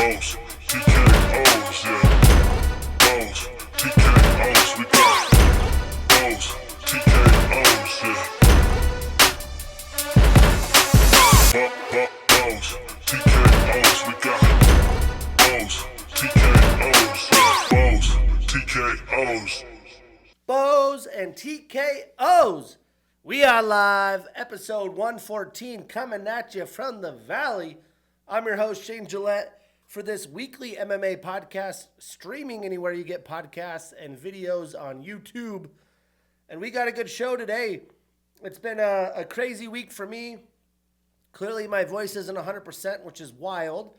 Bows, TKOs, yeah. Bows, TKOs, we got bows, TKOs, yeah. Bows, TKOs, we got bows, TKOs, yeah. Bows, TKOs. Bows and TKOs. We are live, episode 114, coming at you from the Valley. I'm your host, Shane Gillette, for this weekly MMA podcast, streaming anywhere you get podcasts and videos on YouTube. And we got a good show today. It's been a crazy week for me. Clearly, my voice isn't 100%, which is wild.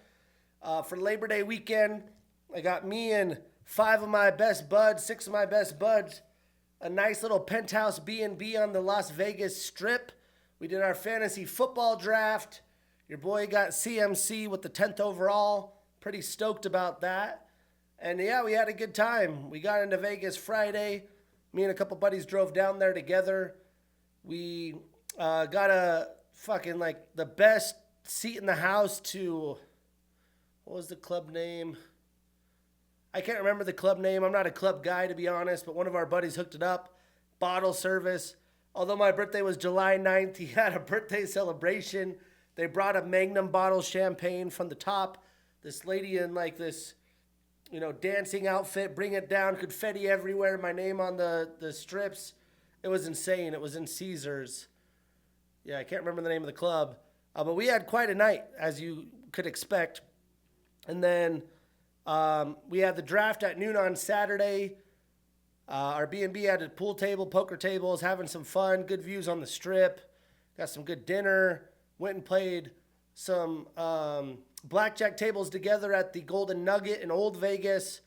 For Labor Day weekend, I got me and 6 of my best buds, a nice little penthouse B&B on the Las Vegas Strip. We did our fantasy football draft. Your boy got CMC with the 10th overall. Pretty stoked about that. And yeah, we had a good time. We got into Vegas Friday. Me and a couple buddies drove down there together. We got a fucking like the best seat in the house to, what was the club name? I can't remember the club name. I'm not a club guy, to be honest, but one of our buddies hooked it up. Bottle service. Although my birthday was July 9th, he had a birthday celebration. They brought a Magnum bottle of champagne from the top. This lady in like this, dancing outfit, bring it down, confetti everywhere, my name on the strips. It was insane. It was in Caesars. Yeah, I can't remember the name of the club. But we had quite a night, as you could expect. And then we had the draft at noon on Saturday. Our B&B had a pool table, poker tables, having some fun, good views on the strip. Got some good dinner. Went and played some blackjack tables together at the Golden Nugget in Old Vegas.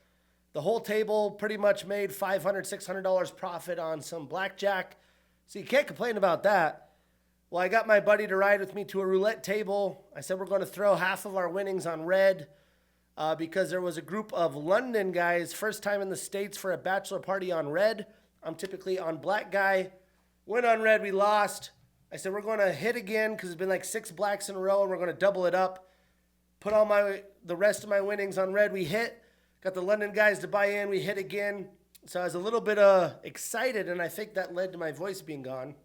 The whole table pretty much made $500, $600 profit on some blackjack. So you can't complain about that. Well, I got my buddy to ride with me to a roulette table. I said we're going to throw half of our winnings on red because there was a group of London guys, first time in the States for a bachelor party on red. I'm typically on black guy. Went on red, we lost. I said, we're going to hit again because it's been like 6 blacks in a row, and we're going to double it up. Put all the rest of my winnings on red. We hit. Got the London guys to buy in. We hit again. So I was a little bit excited, and I think that led to my voice being gone.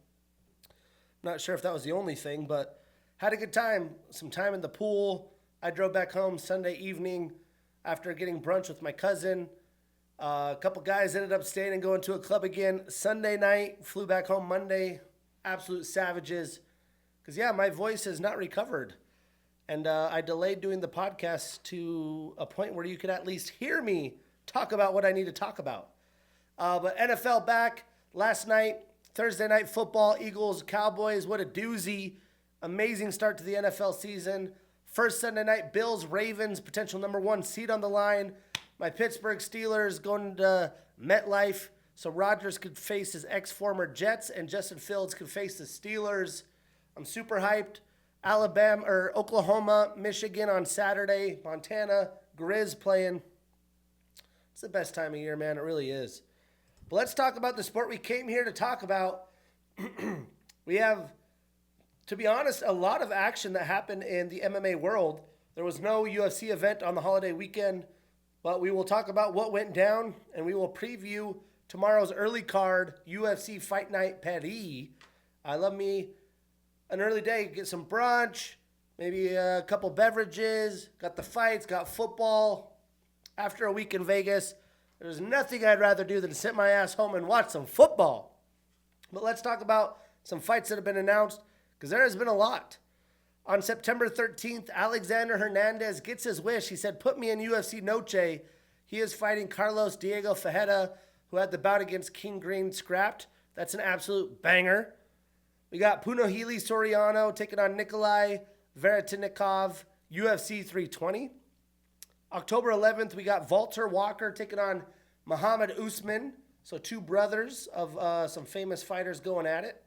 Not sure if that was the only thing, but had a good time. Some time in the pool. I drove back home Sunday evening after getting brunch with my cousin. A couple guys ended up staying and going to a club again Sunday night. Flew back home Monday. Absolute savages. Because, yeah, my voice has not recovered. And I delayed doing the podcast to a point where you could at least hear me talk about what I need to talk about. But NFL back last night, Thursday night football, Eagles, Cowboys, what a doozy. Amazing start to the NFL season. First Sunday night, Bills, Ravens, potential number 1 seed on the line. My Pittsburgh Steelers going to MetLife. So Rodgers could face his ex-former Jets, and Justin Fields could face the Steelers. I'm super hyped. Oklahoma, Michigan on Saturday. Montana, Grizz playing. It's the best time of year, man. It really is. But let's talk about the sport we came here to talk about. We have, to be honest, a lot of action that happened in the MMA world. There was no UFC event on the holiday weekend, but we will talk about what went down, and we will preview tomorrow's early card, UFC Fight Night Paris. I love me an early day, get some brunch, maybe a couple beverages, got the fights, got football. After a week in Vegas, there's nothing I'd rather do than sit my ass home and watch some football. But let's talk about some fights that have been announced, because there has been a lot. On September 13th, Alexander Hernandez gets his wish. He said, put me in UFC Noche. He is fighting Carlos Diego Ferreira, who had the bout against King Green scrapped. That's an absolute banger. We got Punahele Soriano taking on Nikolai Veretinikov, UFC 320. October 11th, we got Walter Walker taking on Muhammad Usman. So 2 brothers of some famous fighters going at it.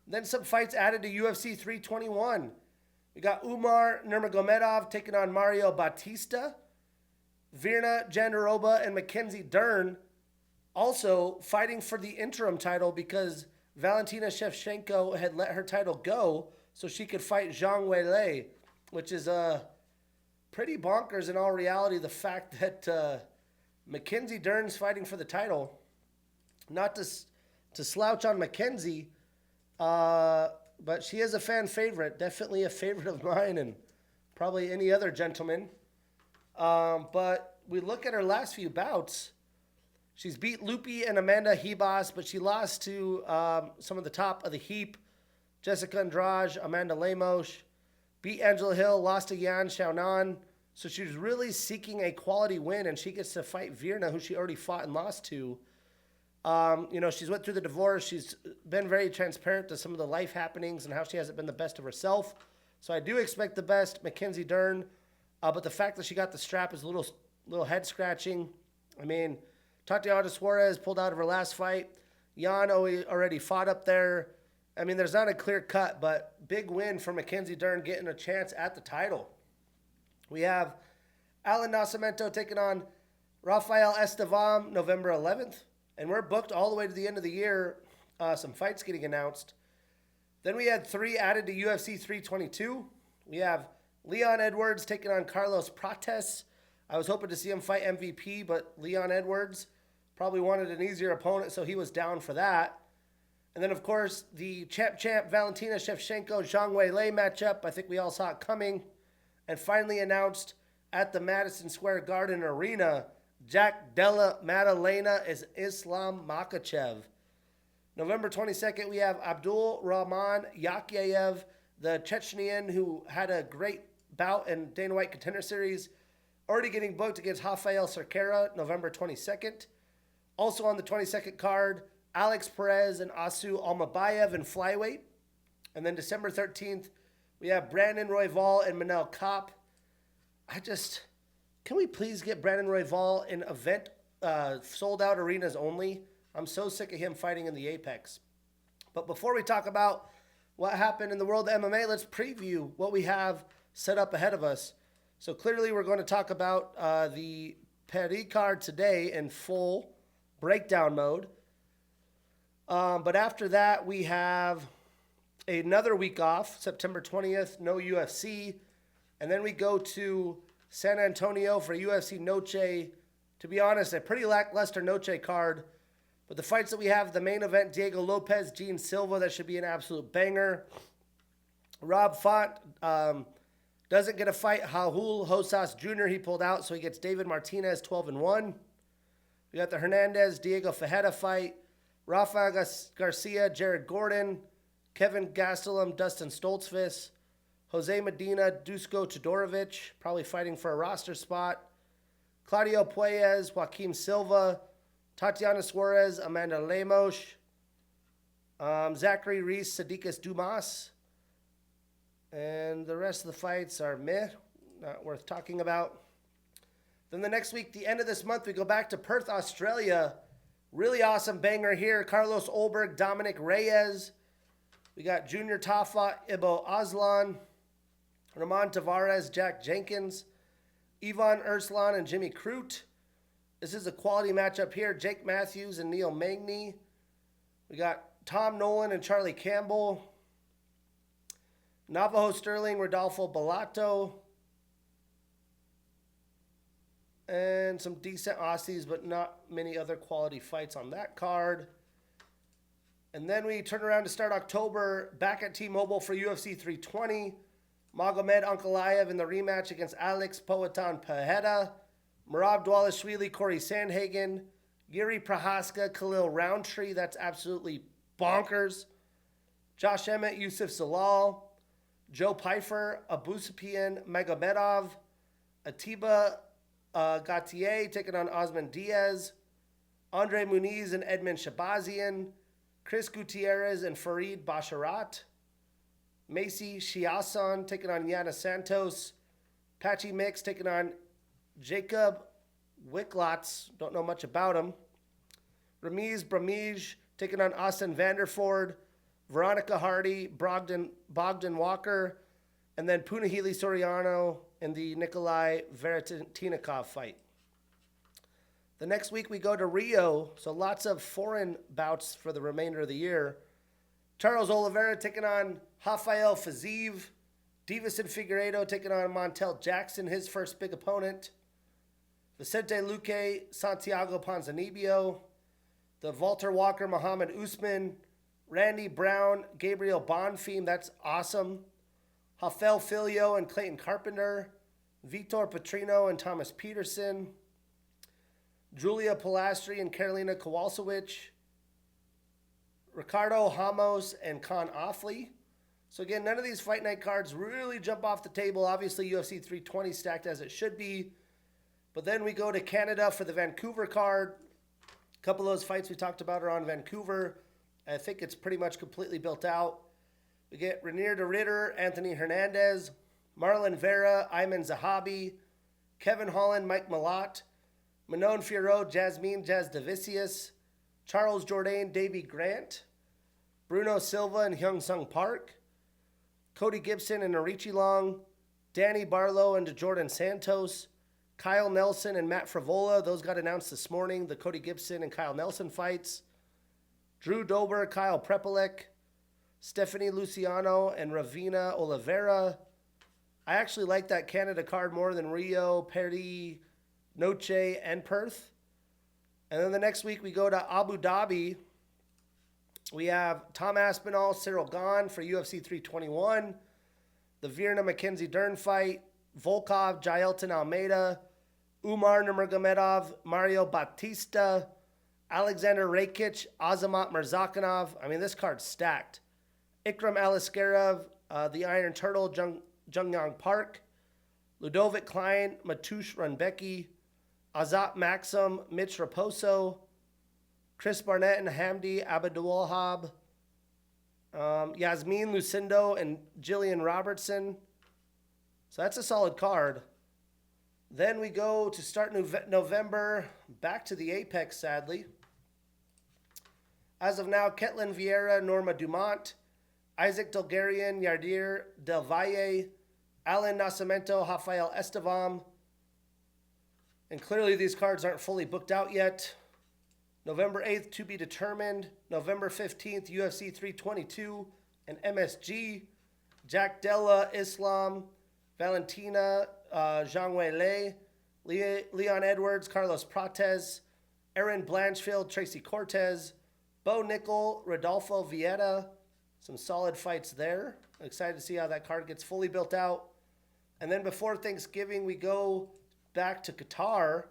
Then some fights added to UFC 321. We got Umar Nurmagomedov taking on Mario Batista. Virna Jandiroba and Mackenzie Dern also fighting for the interim title because Valentina Shevchenko had let her title go so she could fight Zhang Weili, which is pretty bonkers in all reality, the fact that Mackenzie Dern's fighting for the title. Not to slouch on Mackenzie, but she is a fan favorite. Definitely a favorite of mine and probably any other gentleman. But we look at her last few bouts. She's beat Lupi and Amanda Hebos, but she lost to some of the top of the heap. Jessica Andrade, Amanda Lemos. Beat Angela Hill, lost to Yan Xiaonan. So she's really seeking a quality win, and she gets to fight Virna, who she already fought and lost to. She's went through the divorce. She's been very transparent to some of the life happenings and how she hasn't been the best of herself. So I do expect the best, Mackenzie Dern. But the fact that she got the strap is a little head scratching. I mean, Tatiana Suarez pulled out of her last fight. Jan already fought up there. I mean, there's not a clear cut, but big win for Mackenzie Dern getting a chance at the title. We have Alan Nascimento taking on Rafael Estevam November 11th. And we're booked all the way to the end of the year. Some fights getting announced. Then we had 3 added to UFC 322. We have Leon Edwards taking on Carlos Prates. I was hoping to see him fight MVP, but Leon Edwards probably wanted an easier opponent, so he was down for that. And then, of course, the champ Valentina Shevchenko-Zhang Weili matchup. I think we all saw it coming. And finally announced at the Madison Square Garden Arena, Jack Della Maddalena is Islam Makhachev. November 22nd, we have Abdul Rahman Yakyayev, the Chechenian who had a great bout in Dana White Contender Series, already getting booked against Rafael Cerquera, November 22nd. Also on the 22nd card, Alex Perez and Asu Almabayev in flyweight. And then December 13th, we have Brandon Royval and Manel Kopp. Can we please get Brandon Royval in event sold-out arenas only? I'm so sick of him fighting in the Apex. But before we talk about what happened in the world of MMA, let's preview what we have set up ahead of us. So clearly we're going to talk about the Paris card today in full breakdown mode. But after that, we have another week off, September 20th, no UFC. And then we go to San Antonio for UFC Noche. To be honest, a pretty lackluster Noche card. But the fights that we have, the main event, Diego Lopez, Gene Silva, that should be an absolute banger. Rob Font doesn't get a fight. Raul Rosas Jr., he pulled out, so he gets David Martinez 12-1. We got the Hernandez-Diego Fajeda fight. Rafa Garcia, Jared Gordon. Kevin Gastelum, Dustin Stoltzfus. Jose Medina, Dusko Todorovic, probably fighting for a roster spot. Claudio Puelles, Joaquim Silva, Tatiana Suarez, Amanda Lemos, Zachary Reese, Sadiqus Dumas. And the rest of the fights are meh, not worth talking about. Then the next week, the end of this month, we go back to Perth, Australia. Really awesome banger here. Carlos Olberg, Dominic Reyes. We got Junior Tafa, Ibo Aslan. Ramon Tavares, Jack Jenkins, Ivan Urslan, and Jimmy Crute. This is a quality matchup here. Jake Matthews and Neil Magny. We got Tom Nolan and Charlie Campbell. Navajo Sterling, Rodolfo Bellato. And some decent Aussies, but not many other quality fights on that card. And then we turn around to start October back at T-Mobile for UFC 320. Magomed Ankalaev in the rematch against Alex Poatan Pajeda. Merab Dvalishvili, Corey Sandhagen. Yuri Prohaska, Khalil Roundtree. That's absolutely bonkers. Josh Emmett, Yusuf Zalal. Joe Pfeiffer, Abusapian Magomedov. Atiba Gautier taking on Osman Diaz. Andre Muniz and Edmund Shabazian. Chris Gutierrez and Farid Basharat. Macy Shiasan taking on Yana Santos. Patchy Mix taking on Jacob Wicklots. Don't know much about him. Ramiz Bramij taking on Austin Vanderford. Veronica Hardy, Bogdan Walker. And then Punahele Soriano in the Nikolai Veretinikov fight. The next week we go to Rio, so lots of foreign bouts for the remainder of the year. Charles Oliveira taking on Rafael Fiziev. Davison Figueiredo taking on Montel Jackson, his first big opponent. Vicente Luque, Santiago Ponzinibbio. The Walter Walker, Muhammad Usman. Randy Brown, Gabriel Bonfim, that's awesome. Rafael Filio and Clayton Carpenter. Vitor Petrino and Thomas Peterson. Julia Pilastri and Karolina Kowalkiewicz. Ricardo Ramos and Con Offley. So again, none of these fight night cards really jump off the table. Obviously, UFC 320 stacked as it should be. But then we go to Canada for the Vancouver card. A couple of those fights we talked about are on Vancouver. I think it's pretty much completely built out. We get Renier de Ritter, Anthony Hernandez, Marlon Vera, Ayman Zahabi, Kevin Holland, Mike Malott, Manon Fiorot, Jasmine Jasdavicius, Charles Jourdain, Davy Grant, Bruno Silva and Hyung Sung Park, Cody Gibson and Arichi Long, Danny Barlow and Jordan Santos, Kyle Nelson and Matt Frivola. Those got announced this morning, the Cody Gibson and Kyle Nelson fights. Drew Dober, Kyle Prepolek, Stephanie Luciano and Ravina Oliveira. I actually like that Canada card more than Rio, Perry, Noche, and Perth. And then the next week we go to Abu Dhabi. We have Tom Aspinall, Cyril Gahn for UFC 321. The Virna Mackenzie Dern fight. Volkov, Jailton Almeida. Umar Nurmagomedov, Mario Batista. Alexander Rakic, Azamat Murzakanov. I mean, this card's stacked. Ikram Aliskerov, the Iron Turtle, Jungyang Park. Ludovic Klein, Matush Runbecki. Azat Maxim, Mitch Raposo. Chris Barnett and Hamdi Abdulwahab. Yasmin Lucindo and Jillian Robertson. So that's a solid card. Then we go to start November, back to the Apex, sadly. As of now, Ketlin Vieira, Norma Dumont, Isaac Delgarian, Yardir Del Valle, Alan Nascimento, Rafael Estevam. And clearly these cards aren't fully booked out yet. November 8th, to be determined. November 15th, UFC 322 and MSG. Jack Della, Islam, Valentina, Zhang Weilei, Leon Edwards, Carlos Prates, Aaron Blanchfield, Tracy Cortez, Bo Nickel, Rodolfo Vieira. Some solid fights there. I'm excited to see how that card gets fully built out. And then before Thanksgiving, we go back to Qatar.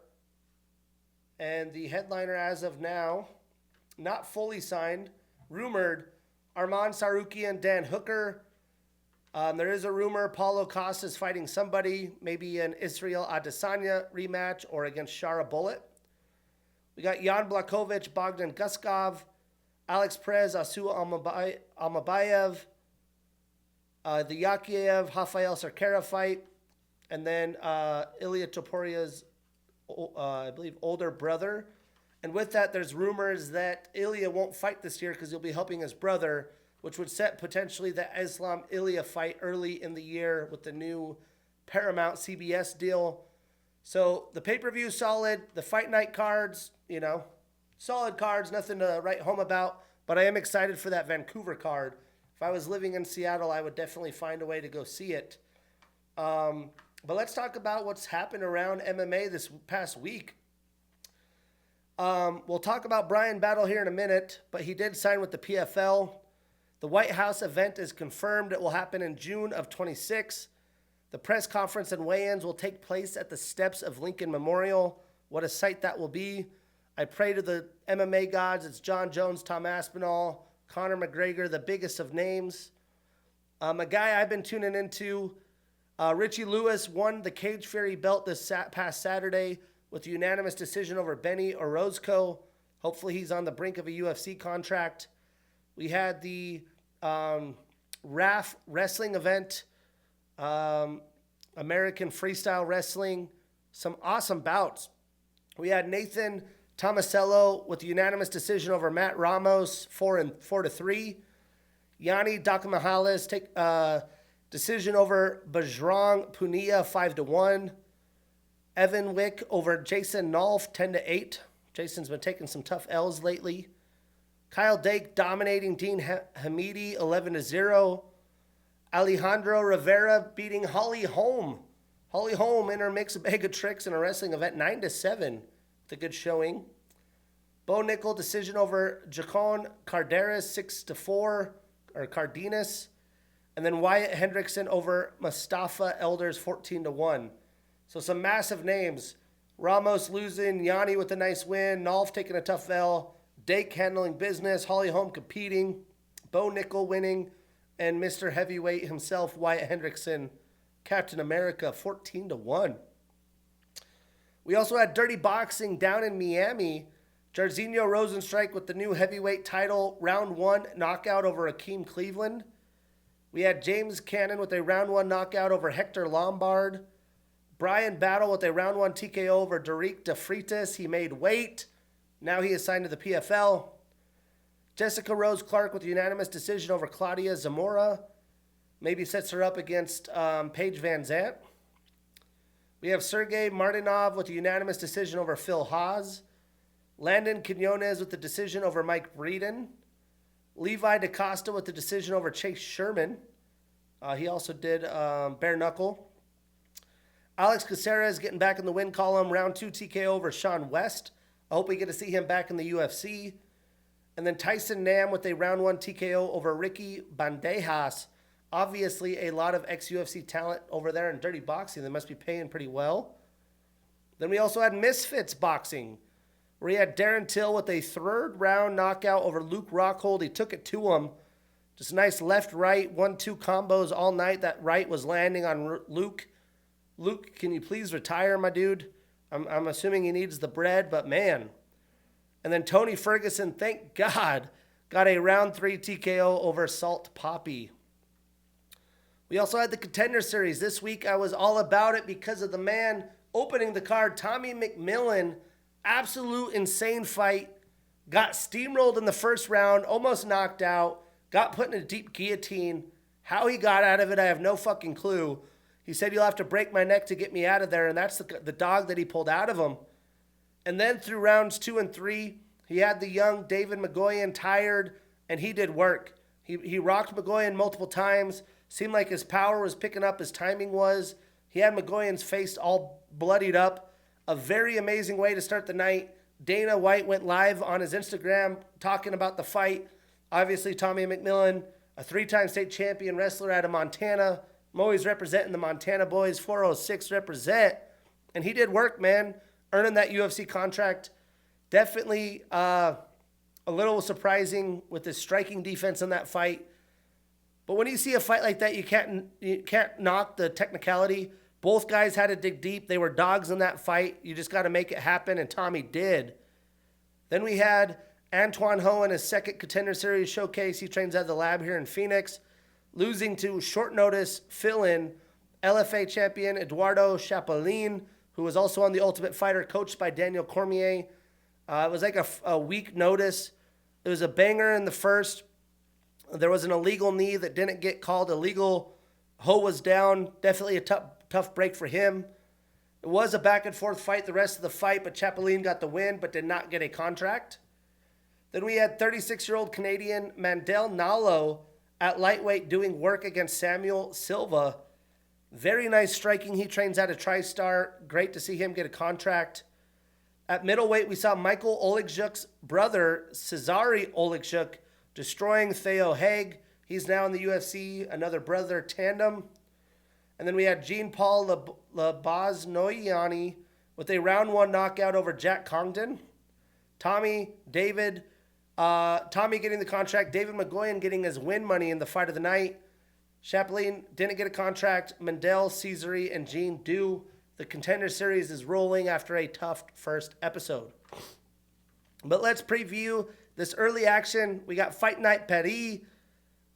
And the headliner as of now, not fully signed, rumored, Arman Sarukian, Dan Hooker. There is a rumor Paulo Costa is fighting somebody, maybe an Israel Adesanya rematch or against Shara Bullet. We got Jan Blachowicz, Bogdan Guskov, Alex Perez, Asu Almabayev, the Yakiev, Rafael Cerquera fight, and then Ilya Toporia's, I believe, older brother. And with that, there's rumors that Ilya won't fight this year because he'll be helping his brother, which would set potentially the Islam-Ilya fight early in the year with the new Paramount CBS deal. So the pay-per-view solid, the fight night cards, solid cards, nothing to write home about. But I am excited for that Vancouver card. If I was living in Seattle, I would definitely find a way to go see it. But let's talk about what's happened around MMA this past week. We'll talk about Brian Battle here in a minute, but he did sign with the PFL. The White House event is confirmed. It will happen in June of 26. The press conference and weigh-ins will take place at the steps of Lincoln Memorial. What a sight that will be. I pray to the MMA gods. It's John Jones, Tom Aspinall, Conor McGregor, the biggest of names. A guy I've been tuning into, Richie Lewis won the Cage Fury belt this past Saturday with a unanimous decision over Benny Orozco. Hopefully he's on the brink of a UFC contract. We had the RAF Wrestling event, American Freestyle Wrestling, some awesome bouts. We had Nathan Tomasello with a unanimous decision over Matt Ramos, 4-3. Yanni Dakamahales take decision over Bajrang Punia, 5-1. Evan Wick over Jason Nolf, 10-8. Jason's been taking some tough L's lately. Kyle Dake dominating Dean Hamidi, 11-0. Alejandro Rivera beating Holly Holm. Holly Holm in her mix a bag of tricks in a wrestling event, 9-7. With a good showing. Bo Nickel decision over Jacon Cardenas, 6-4, or Cardenas. And then Wyatt Hendrickson over Mustafa Elders, 14-1. So some massive names. Ramos losing, Yanni with a nice win, Nolf taking a tough L, Dake handling business, Holly Holm competing, Bo Nickel winning, and Mr. Heavyweight himself, Wyatt Hendrickson, Captain America, 14-1. We also had Dirty Boxing down in Miami. Jairzinho Rosenstrike with the new heavyweight title, round 1 knockout over Akeem Cleveland. We had James Cannon with a round 1 knockout over Hector Lombard. Brian Battle with a round 1 TKO over Derek DeFreitas. He made weight. Now he is signed to the PFL. Jessica Rose Clark with a unanimous decision over Claudia Zamora. Maybe sets her up against Paige Van Zant. We have Sergey Martinov with a unanimous decision over Phil Haas. Landon Quinones with the decision over Mike Breeden. Levi DaCosta with the decision over Chase Sherman. He also did bare knuckle. Alex Caceres getting back in the win column. Round 2 TKO over Sean West. I hope we get to see him back in the UFC. And then Tyson Nam with a round 1 TKO over Ricky Bandejas. Obviously, a lot of ex-UFC talent over there in Dirty Boxing. They must be paying pretty well. Then we also had Misfits Boxing, where he had Darren Till with a 3rd round knockout over Luke Rockhold. He took it to him. Just nice left-right, 1-2 combos all night. That right was landing on Luke. Luke, can you please retire, my dude? I'm assuming he needs the bread, but man. And then Tony Ferguson, thank God, got a round 3 TKO over Salt Poppy. We also had the Contender Series. This week I was all about it because of the man opening the card, Tommy McMillan. Absolute insane fight. Got steamrolled in the first round, almost knocked out, got put in a deep guillotine. How he got out of it, I have no fucking clue. He said, you'll have to break my neck to get me out of there, and that's the dog that he pulled out of him. And then through rounds 2 and 3, he had the young David McGoyan tired, and he did work. He rocked McGoyan multiple times. Seemed like his power was picking up, his timing was. He had McGoyan's face all bloodied up. A very amazing way to start the night. Dana White went live on his Instagram talking about the fight. Obviously, Tommy McMillan, a 3-time state champion wrestler out of Montana. I'm always representing the Montana boys, 406 represent. And he did work, man, earning that UFC contract. Definitely a little surprising with his striking defense in that fight. But when you see a fight like that, you can't knock the technicality. Both guys had to dig deep. They were dogs in that fight. You just got to make it happen, and Tommy did. Then we had Antoine Ho in his 2nd Contender Series showcase. He trains at the lab here in Phoenix, losing to short notice fill-in LFA champion Eduardo Chapelin, who was also on The Ultimate Fighter, coached by Daniel Cormier. It was like a week notice. It was a banger in the first. There was an illegal knee that didn't get called illegal. Ho was down. Definitely a tough break for him. It was a back-and-forth fight the rest of the fight, but Chapelin got the win but did not get a contract. Then we had 36-year-old Canadian Mandel Nalo at lightweight doing work against Samuel Silva. Very nice striking. He trains out of TriStar. Great to see him get a contract. At middleweight, we saw Michael Olegchuk's brother, Cesare Olegchuk, destroying Theo Haig. He's now in the UFC, another brother tandem. And then we had Jean-Paul Labaznoyani with a round 1 knockout over Jack Congdon. Tommy getting the contract. David McGoyan getting his win money in the fight of the night. Chapelin didn't get a contract. Mendel, Cesare, and Gene do. The Contender Series is rolling after a tough first episode. But let's preview this early action. We got Fight Night Paris.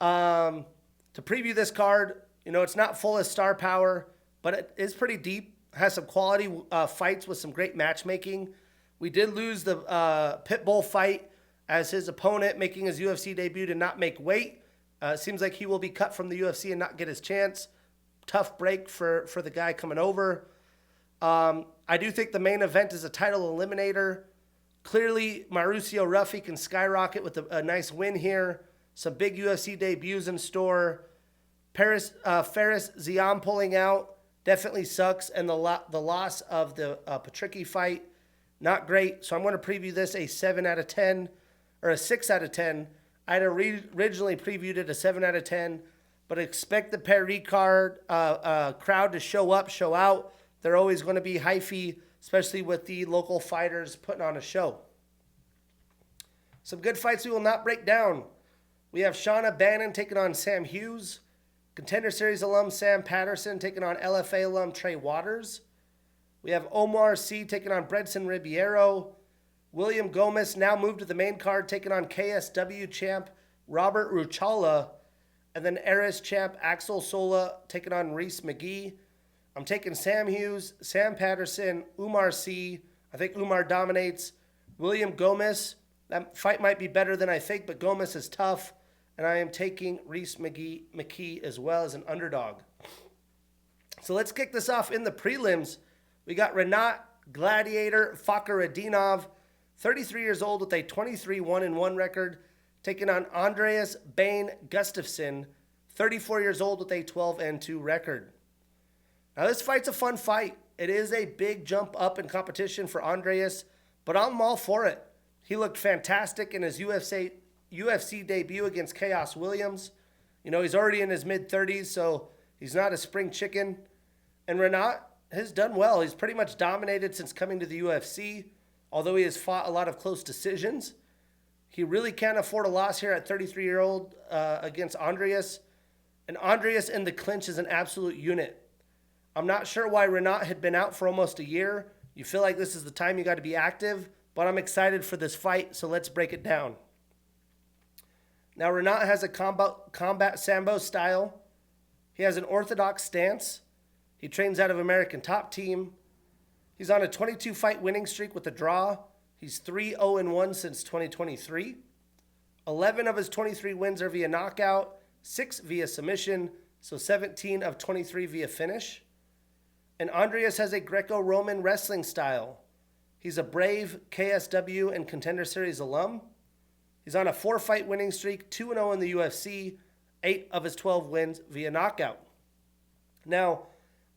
To preview this card, it's not full of star power, but it is pretty deep. Has some quality fights with some great matchmaking. We did lose the Pitbull fight as his opponent making his UFC debut did not make weight. Seems like he will be cut from the UFC and not get his chance. Tough break for the guy coming over. I do think the main event is a title eliminator. Clearly, Mauricio Ruffy can skyrocket with a nice win here. Some big UFC debuts in store. Ferris Ziam pulling out definitely sucks, and the loss of the Patricki fight, not great. So I'm going to preview this a 7 out of 10, or a 6 out of 10. I had originally previewed it a 7 out of 10, but expect the Paris card crowd to show up, show out. They're always going to be hyphy, especially with the local fighters putting on a show. Some good fights we will not break down. We have Shauna Bannon taking on Sam Hughes. Contender Series alum Sam Patterson taking on LFA alum Trey Waters. We have Omar C taking on Bredson Ribeiro. William Gomez now moved to the main card taking on KSW champ Robert Ruchala. And then Eris champ Axel Sola taking on Reese McGee. I'm taking Sam Hughes, Sam Patterson, Umar C. I think Umar dominates. William Gomez. That fight might be better than I think, but Gomez is tough. And I am taking Reese McKee as well as an underdog. So let's kick this off in the prelims. We got Renat Gladiator Fakhretdinov, 33 years old with a 23-1-1 record, taking on Andreas Bain Gustafsson, 34 years old with a 12-2 record. Now this fight's a fun fight. It is a big jump up in competition for Andreas, but I'm all for it. He looked fantastic in his UFC debut against Chaos Williams. You know, he's already in his mid-30s, so he's not a spring chicken. And Renat has done well. He's pretty much dominated since coming to the UFC, although he has fought a lot of close decisions. He really can't afford a loss here at 33-year-old against Andreas. And Andreas in the clinch is an absolute unit. I'm not sure why Renat had been out for almost a year. You feel like this is the time you got to be active, but I'm excited for this fight, so let's break it down. Now, Renat has a combat sambo style. He has an orthodox stance. He trains out of American Top Team. He's on a 22-fight winning streak with a draw. He's 3-0-1 since 2023. 11 of his 23 wins are via knockout, 6 via submission, so 17 of 23 via finish. And Andreas has a Greco-Roman wrestling style. He's a Brave, KSW, and Contender Series alum. He's on a 4-fight winning streak, 2-0 in the UFC, 8 of his 12 wins via knockout. Now,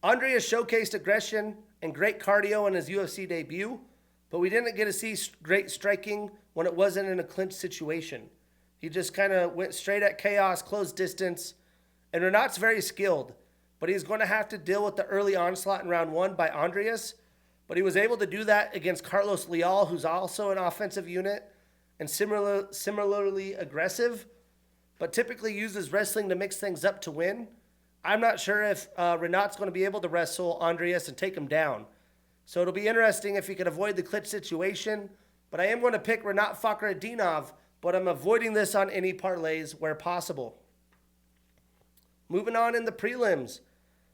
Andreas showcased aggression and great cardio in his UFC debut, but we didn't get to see great striking when it wasn't in a clinch situation. He just kind of went straight at chaos, closed distance, and Renat's very skilled, but he's going to have to deal with the early onslaught in round 1 by Andreas, but he was able to do that against Carlos Leal, who's also an offensive unit, and similarly aggressive, but typically uses wrestling to mix things up to win. I'm not sure if Renat's going to be able to wrestle Andreas and take him down. So it'll be interesting if he can avoid the clinch situation, but I am going to pick Renat Fakhretdinov, but I'm avoiding this on any parlays where possible. Moving on in the prelims,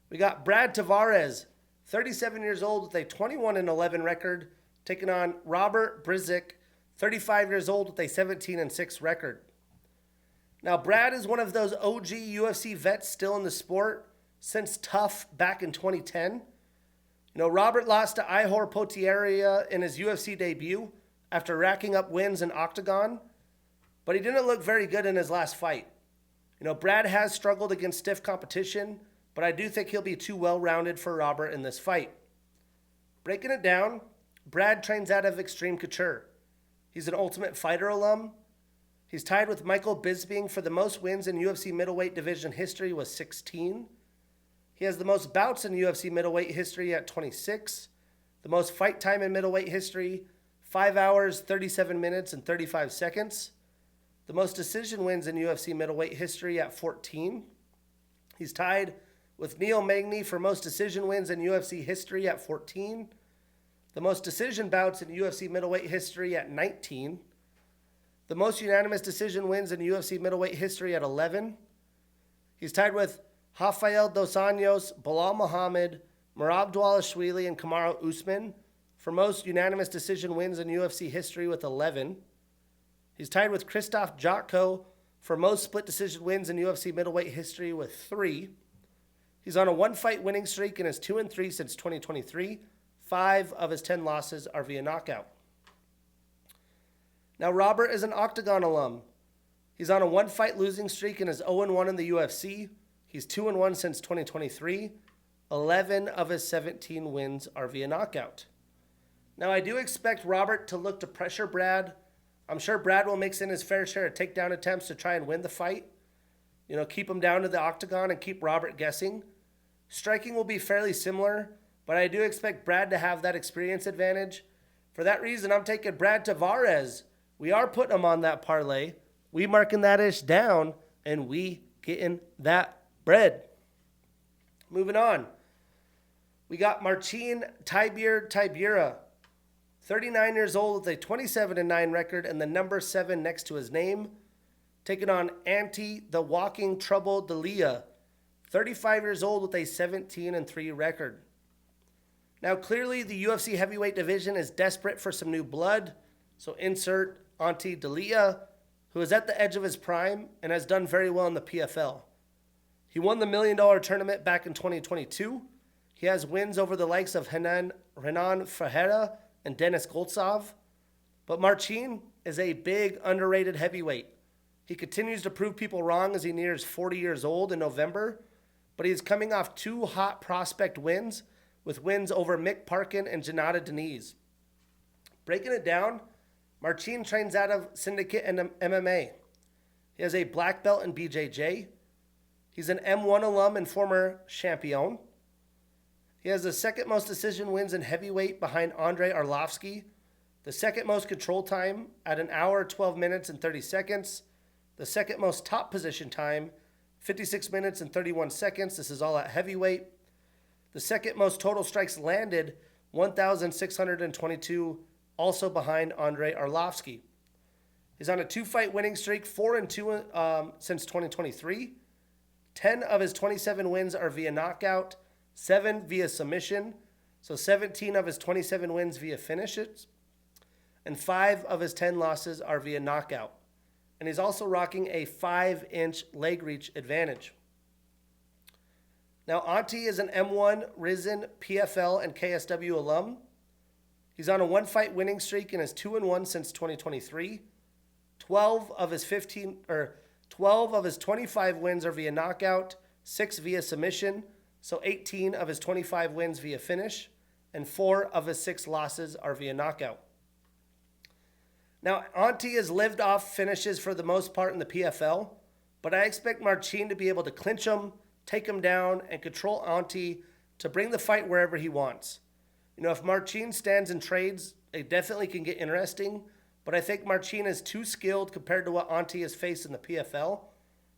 we got Brad Tavares, 37 years old with a 21-11 record, taking on Robert Brzic, 35 years old with a 17-6 record. Now, Brad is one of those OG UFC vets still in the sport since Tough back in 2010. You know, Robert lost to Ihor Potieria in his UFC debut after racking up wins in Octagon, but he didn't look very good in his last fight. You know, Brad has struggled against stiff competition, but I do think he'll be too well-rounded for Robert in this fight. Breaking it down, Brad trains out of Extreme Couture. He's an Ultimate Fighter alum. He's tied with Michael Bisping for the most wins in UFC middleweight division history with 16. He has the most bouts in UFC middleweight history at 26. The most fight time in middleweight history, 5 hours, 37 minutes, and 35 seconds. The most decision wins in UFC middleweight history at 14. He's tied with Neil Magny for most decision wins in UFC history at 14. The most decision bouts in UFC middleweight history at 19. The most unanimous decision wins in UFC middleweight history at 11. He's tied with Rafael Dos Anjos, Bilal Muhammad, Merab Dvalishvili, and Kamaru Usman for most unanimous decision wins in UFC history with 11. He's tied with Krzysztof Jotko for most split decision wins in UFC middleweight history with 3. He's on a 1-fight winning streak and is 2-3 since 2023. 5 of his 10 losses are via knockout. Now, Robert is an Octagon alum. He's on a 1-fight losing streak and is 0-1 in the UFC. He He's 2-1 since 2023. 11 of his 17 wins are via knockout. Now, I do expect Robert to look to pressure Brad. I'm sure Brad will mix in his fair share of takedown attempts to try and win the fight. Keep him down to the octagon and keep Robert guessing. Striking will be fairly similar, but I do expect Brad to have that experience advantage. For that reason, I'm taking Brad Tavares. We are putting him on that parlay. We marking that ish down, and we getting that bread. Moving on. We got Marcin Tybura, 39 years old with a 27-9 record and the number 7 next to his name, taking on Ante the Walking Trouble D'Elia, 35 years old with a 17-3 record. Now, clearly, the UFC heavyweight division is desperate for some new blood, so insert Ante D'Elia, who is at the edge of his prime and has done very well in the PFL. He won the $1 million tournament back in 2022. He has wins over the likes of Renan Ferreira and Denis Goltsov. But Marcin is a big, underrated heavyweight. He continues to prove people wrong as he nears 40 years old in November, but he is coming off 2 hot prospect wins, with wins over Mick Parkin and Janata Deniz. Breaking it down, Marcin trains out of Syndicate and MMA. He has a black belt in BJJ. He's an M1 alum and former champion. He has the second most decision wins in heavyweight behind Andrei Arlovsky, the second most control time at 1 hour, 12 minutes, and 30 seconds, the second most top position time, 56 minutes and 31 seconds. This is all at heavyweight. The second most total strikes landed, 1,622, also behind Andrei Arlovsky. He's on a 2-fight winning streak, 4-2 since 2023. 10 of his 27 wins are via knockout, 7 via submission, so 17 of his 27 wins via finishes, and 5 of his 10 losses are via knockout. And he's also rocking a 5-inch leg reach advantage. Now, Ante is an M1, Risen, PFL, and KSW alum. He's on a 1-fight winning streak and is 2-1 since 2023. 12 of his 25 wins are via knockout, 6 via submission, so 18 of his 25 wins via finish, and 4 of his 6 losses are via knockout. Now, Ante has lived off finishes for the most part in the PFL, but I expect Marcin to be able to clinch him, take him down, and control Ante to bring the fight wherever he wants. If Marcin stands and trades, it definitely can get interesting, but I think Marcin is too skilled compared to what Ante has faced in the PFL.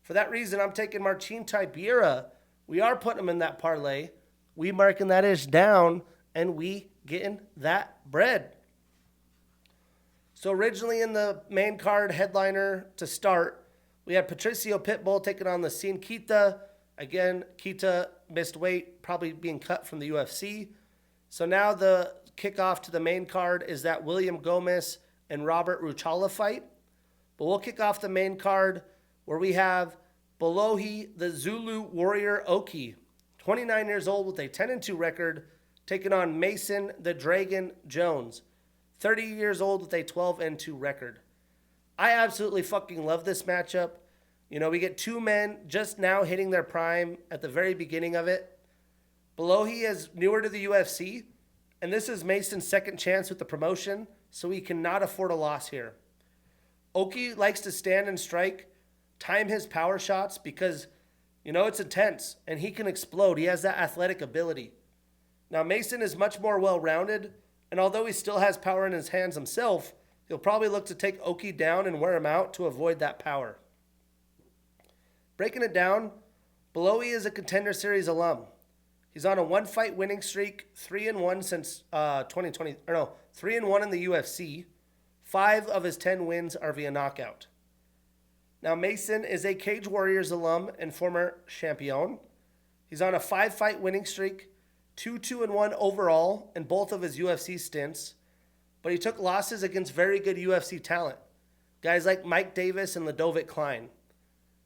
For that reason, I'm taking Marcin Tybura. We are putting him in that parlay. We marking that ish down, and we getting that bread. So originally in the main card headliner to start, we had Patricio Pitbull taking on the Sin Kita. Again, Kita missed weight, probably being cut from the UFC. So now the kickoff to the main card is that William Gomez and Robert Ruchala fight. But we'll kick off the main card where we have Belohi, the Zulu Warrior Oki, 29 years old with a 10-2 record, taking on Mason, the Dragon Jones, 30 years old with a 12-2 record. I absolutely fucking love this matchup. We get 2 men just now hitting their prime at the very beginning of it. Belohi is newer to the UFC, and this is Mason's second chance with the promotion, so he cannot afford a loss here. Oki likes to stand and strike, time his power shots because, it's intense, and he can explode. He has that athletic ability. Now, Mason is much more well-rounded, and although he still has power in his hands himself, he'll probably look to take Oki down and wear him out to avoid that power. Breaking it down, Belohi is a Contender Series alum. He's on a 1-fight winning streak, 3-1 since 3-1 in the UFC. 5 of his 10 wins are via knockout. Now, Mason is a Cage Warriors alum and former champion. He's on a 5-fight winning streak, 2-1 overall in both of his UFC stints, but he took losses against very good UFC talent, guys like Mike Davis and Ludovic Klein.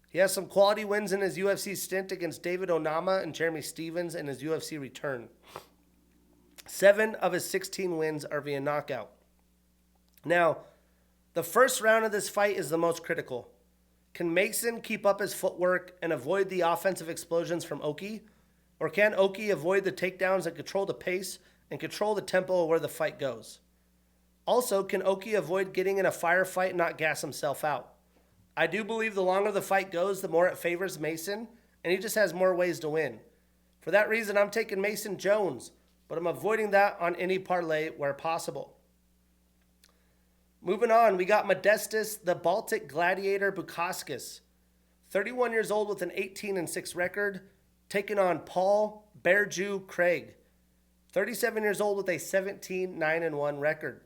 He has some quality wins in his UFC stint against David Onama and Jeremy Stevens in his UFC return. 7 of his 16 wins are via knockout. Now, the first round of this fight is the most critical. Can Mason keep up his footwork and avoid the offensive explosions from Oki? Or can Oki avoid the takedowns and control the pace and control the tempo of where the fight goes? Also, can Oki avoid getting in a firefight and not gas himself out? I do believe the longer the fight goes, the more it favors Mason, and he just has more ways to win. For that reason, I'm taking Mason Jones, but I'm avoiding that on any parlay where possible. Moving on, we got Modestas, the Baltic Gladiator Bukauskas, 31 years old with an 18-6 record, taking on Paul Bearjew Craig, 37 years old with a 17-9-1 record.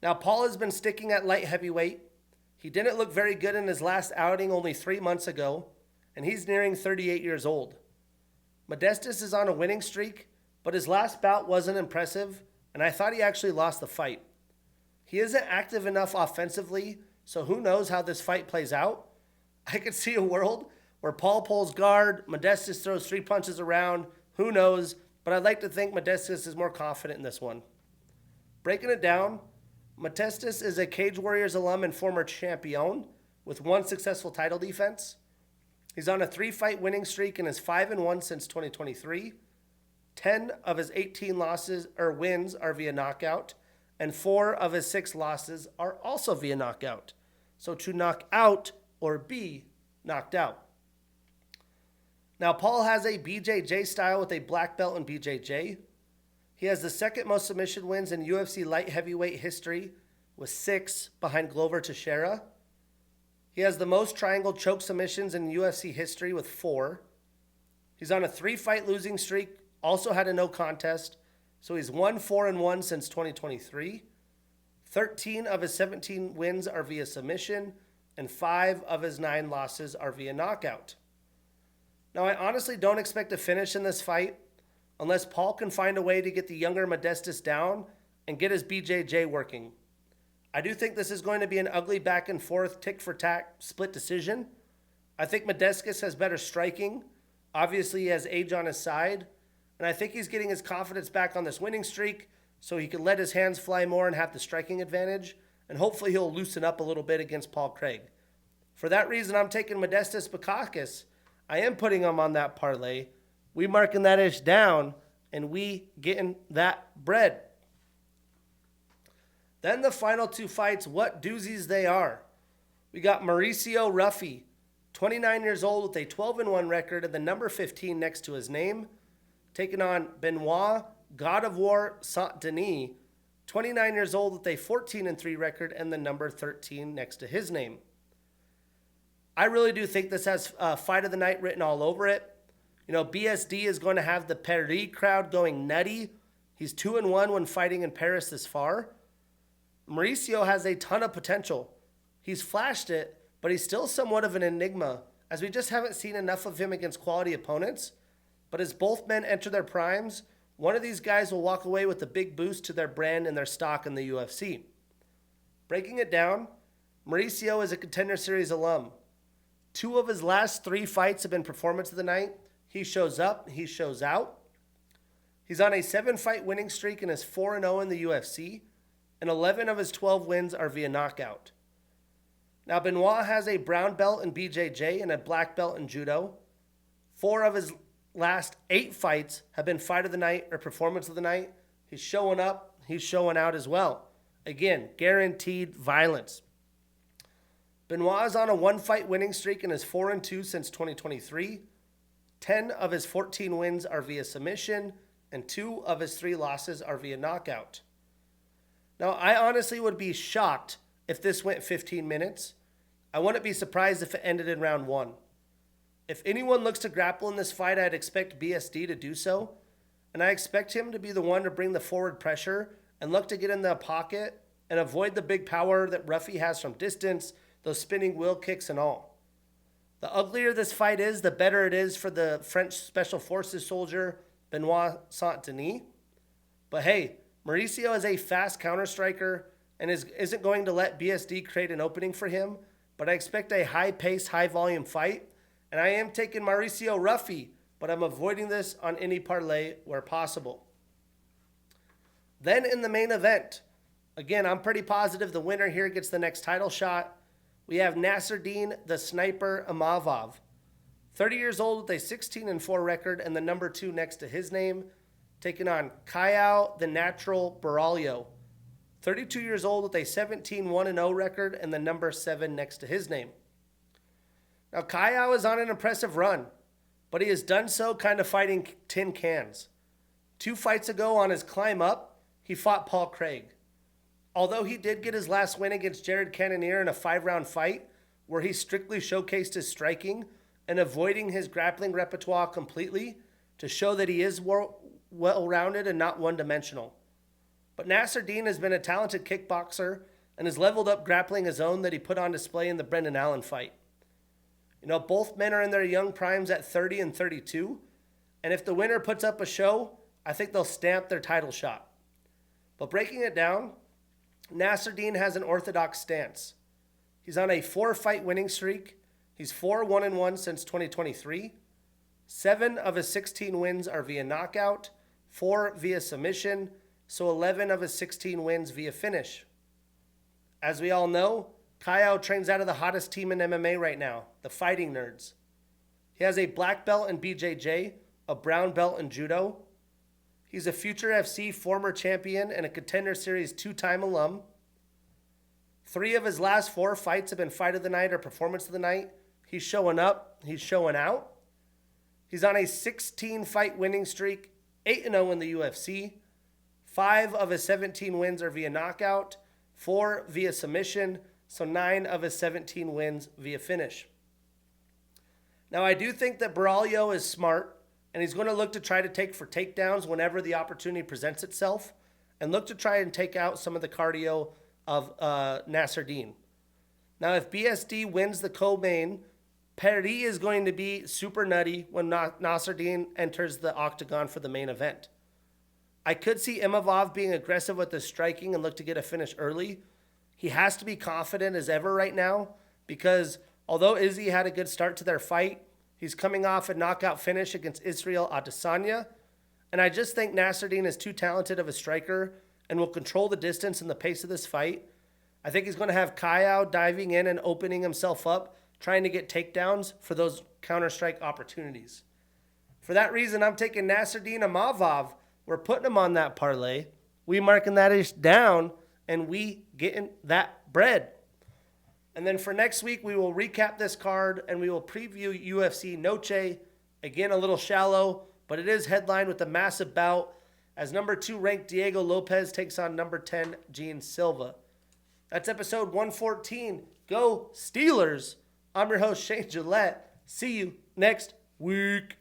Now, Paul has been sticking at light heavyweight. He didn't look very good in his last outing only 3 months ago, and he's nearing 38 years old. Modestas is on a winning streak, but his last bout wasn't impressive, and I thought he actually lost the fight. He isn't active enough offensively, so who knows how this fight plays out. I could see a world where Paul pulls guard, Modestas throws 3 punches around, who knows, but I'd like to think Modestas is more confident in this one. Breaking it down, Modestas is a Cage Warriors alum and former champion with 1 successful title defense. He's on a 3-fight winning streak and is 5-1 since 2023. 10 of his 18 wins are via knockout, and 4 of his 6 losses are also via knockout. So to knock out or be knocked out. Now, Paul has a BJJ style with a black belt in BJJ. He has the second most submission wins in UFC light heavyweight history with 6 behind Glover Teixeira. He has the most triangle choke submissions in UFC history with 4. He's on a 3-fight losing streak, also had a no contest, so he's 1-4-1 since 2023. 13 of his 17 wins are via submission, and 5 of his 9 losses are via knockout. Now, I honestly don't expect a finish in this fight unless Paul can find a way to get the younger Modestas down and get his BJJ working. I do think this is going to be an ugly back and forth, tick for tack, split decision. I think Modestas has better striking. Obviously, he has age on his side. And I think he's getting his confidence back on this winning streak so he can let his hands fly more and have the striking advantage. And hopefully he'll loosen up a little bit against Paul Craig. For that reason, I'm taking Modestas Bukauskas. I am putting him on that parlay. We marking that ish down, and we getting that bread. Then the final 2 fights, what doozies they are. We got Mauricio Ruffy, 29 years old with a 12-1 record and the number 15 next to his name, taking on Benoit God of War Saint-Denis, 29 years old with a 14-3 record and the number 13 next to his name. I really do think this has fight of the night written all over it. You know, BSD is going to have the Paris crowd going nutty. He's 2-1 when fighting in Paris this far. Mauricio has a ton of potential. He's flashed it, but he's still somewhat of an enigma, as we just haven't seen enough of him against quality opponents. But as both men enter their primes, one of these guys will walk away with a big boost to their brand and their stock in the UFC. Breaking it down, Mauricio is a Contender Series alum. 2 of his last 3 fights have been performance of the night. He shows up, he shows out. He's on a 7-fight winning streak and is 4-0 in the UFC, and 11 of his 12 wins are via knockout. Now, Benoit has a brown belt in BJJ and a black belt in judo. 4 of his last 8 fights have been fight of the night or performance of the night. He's showing up, he's showing out as well. Again, guaranteed violence. Benoit is on a 1-fight winning streak and is 4-2 since 2023. 10 of his 14 wins are via submission, and 2 of his 3 losses are via knockout. Now, I honestly would be shocked if this went 15 minutes. I wouldn't be surprised if it ended in round 1. If anyone looks to grapple in this fight, I'd expect BSD to do so, and I expect him to be the one to bring the forward pressure and look to get in the pocket and avoid the big power that Ruffy has from distance, those spinning wheel kicks and all. The uglier this fight is, the better it is for the French Special Forces soldier, Benoit Saint-Denis. But hey, Mauricio is a fast counter-striker and isn't going to let BSD create an opening for him, but I expect a high-paced, high-volume fight, and I am taking Mauricio Ruffy, but I'm avoiding this on any parlay where possible. Then in the main event, again, I'm pretty positive the winner here gets the next title shot. we have Nasruddin the Sniper Imavov. 30 years old with a 16-4 record and the number 2 next to his name, taking on Kayao the Natural Baralho. 32 years old with a 17-1-0 record and the number 7 next to his name. Now, Kayao is on an impressive run, but he has done so kind of fighting tin cans. 2 fights ago on his climb up, he fought Paul Craig. Although he did get his last win against Jared Cannonier in a 5-round fight, where he strictly showcased his striking and avoiding his grappling repertoire completely to show that he is well-rounded and not one-dimensional. But Nasruddin has been a talented kickboxer and has leveled up grappling his own that he put on display in the Brendan Allen fight. You know, both men are in their young primes at 30 and 32, and if the winner puts up a show, I think they'll stamp their title shot. But breaking it down, Nasruddin has an orthodox stance. He's on a 4-fight winning streak. He's 4-1-1 since 2023. 7 of his 16 wins are via knockout, 4 via submission, so 11 of his 16 wins via finish. As we all know, Kayao trains out of the hottest team in MMA right now, the Fighting Nerds. He has a black belt in BJJ, a brown belt in judo. He's a Future FC former champion and a Contender Series 2-time alum. 3 of his last 4 fights have been Fight of the Night or Performance of the Night. He's showing up. He's showing out. He's on a 16-fight winning streak, 8-0 in the UFC. 5 of his 17 wins are via knockout, 4 via submission, so 9 of his 17 wins via finish. Now, I do think that Baralho is smart, and he's going to look to try to take for takedowns whenever the opportunity presents itself, and look to try and take out some of the cardio of Nasruddin. Now, if BSD wins the co-main, Paris is going to be super nutty when Nasruddin enters the octagon for the main event. I could see Imavov being aggressive with his striking and look to get a finish early. He has to be confident as ever right now because although Izzy had a good start to their fight, he's coming off a knockout finish against Israel Adesanya. And I just think Nasruddin is too talented of a striker and will control the distance and the pace of this fight. I think he's going to have Kayao diving in and opening himself up, trying to get takedowns for those counter-strike opportunities. For that reason, I'm taking Nasruddin Imavov. We're putting him on that parlay. We marking that ish down, and we getting that bread. And then for next week, we will recap this card, and we will preview UFC Noche. Again, a little shallow, but it is headlined with a massive bout as number 2 ranked Diego Lopez takes on number 10 Gene Silva. That's episode 114. Go Steelers! I'm your host, Shane Gillette. See you next week.